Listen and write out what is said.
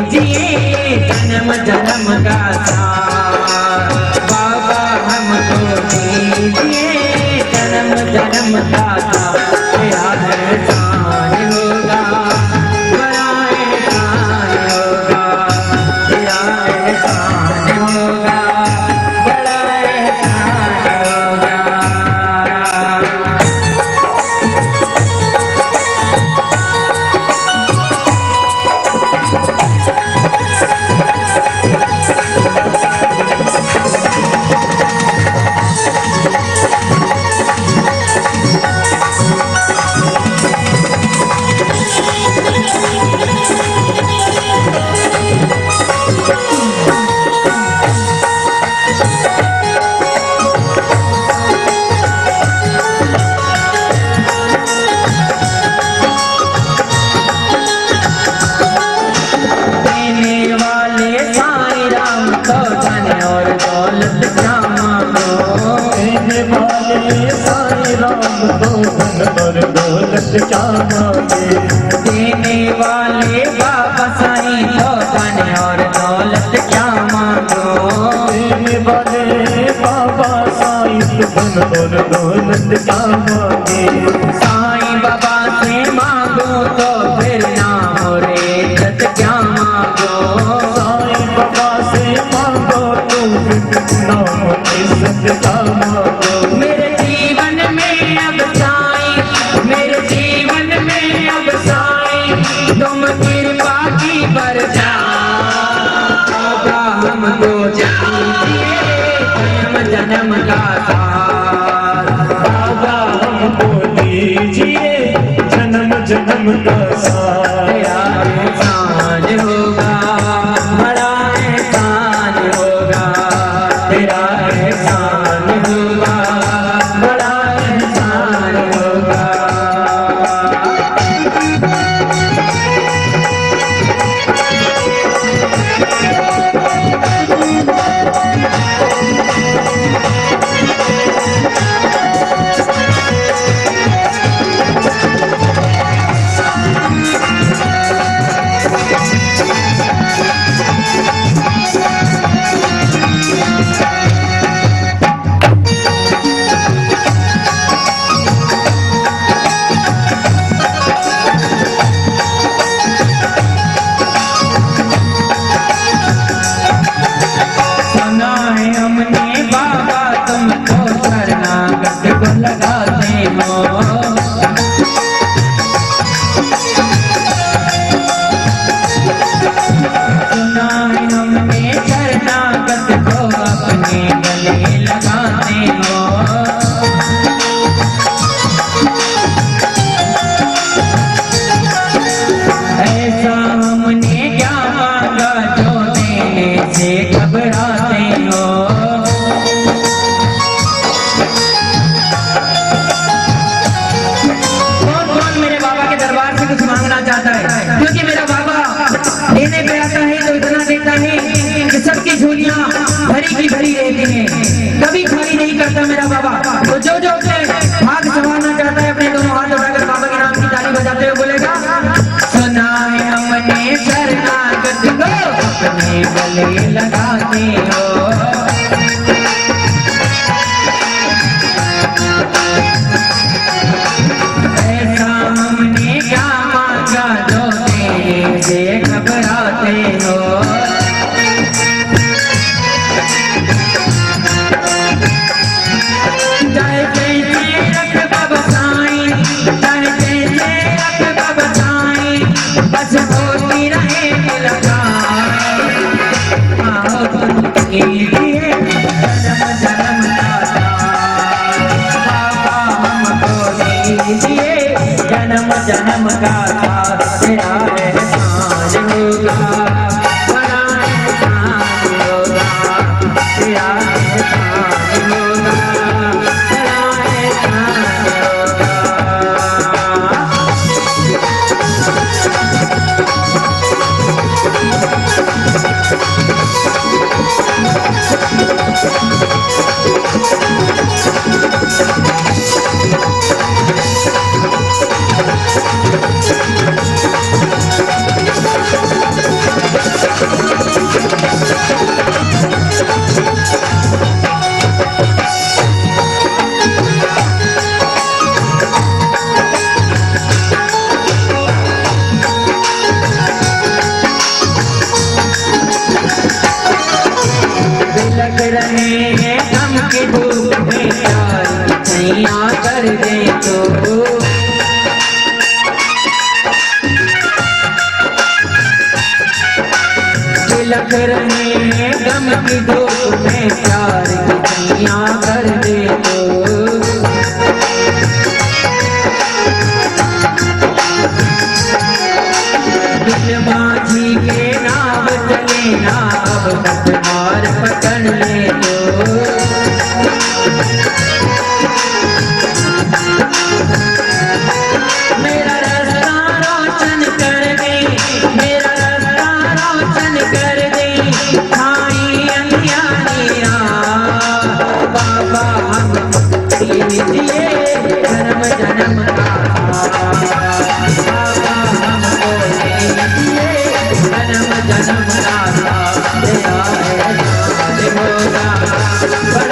दीजिए जन्म जन्म का साथ। बाबा हमको दीजिए जन्म जन्म का साथ। तेरा एहसान होगा, बड़ा एहसान होगा, तेरा एहसान होगा, बड़ा एहसान होगा। देने वाले बाबा साईं तो धन और दौलत क्या मांगो। देने वाले बाबा साईं तो धन और दौलत क्या मांगे। साईं बाबा से मांगो तो फिर नाम और इज्जत क्या मांगो। साईं बाबा से मांगो तो फिर नाम और इज्जत क्या मांगो। मेरे जीवन में अब साईं, मेरे जीवन में अब साईं तुम कृपा की बरसा। बाबा हमको दीजिए जन्म जन्म का साथ। बाबा हमको दीजिए जन्म जन्म का साथ। तेरा एहसान होगा, बड़ा एहसान होगा, तेरा एहसान होगा, बड़ा एहसान होगा। सुना है हमने बाबा तुमको शरणागत को लगाते हो। सुना है हमने शरणागत को अपने गले लगाते हो। ऐसा हमने क्या मांगा जो देने से घबराते हो। कौन कौन मेरे बाबा के दरबार से कुछ मांगना चाहता है? क्योंकि मेरा बाबा देने पे आता है तो इतना देता है कि सबकी झोलियां भरी की भरी रहती हैं, कभी खाली नहीं करता मेरा बाबा। तो जो जो अपने भाग संवारना चाहता है अपने दोनों हाथ उठाकर बाबा के नाम की ताली बजाते हुए बोलेगा। सुना है हमने शरणागत को अपने गले लगाते हो। ऐसा हमने क्या मांगा जो देने से घबराते हो। चाहे जैसे रख बाबा साईं, चाहे जैसे रख बाबा साईं, बस होती रहे मुलाकात। आओ तुम कीजिए जन्म जन्म का साथ। बाबा हमको दीजिए जन्म जन्म का साथ। तेरा एहसान होगा, बड़ा एहसान होगा, तेरा एहसान होगा, बड़ा एहसान होगा। रहे गम के धूप में प्यार सैया कर दे तो तिलक रहे गम की धूप में प्यार सैया कर दे तो माझी के नाव चले नाव तटवार पकड़ ले तो मेरा रास्ता रोशन कर दे मेरा रास्ता रोशन कर दे खाई अंधियारियां बाबा हम लीजिए जन्म जन्म का जन्म जन्म का दया है होगा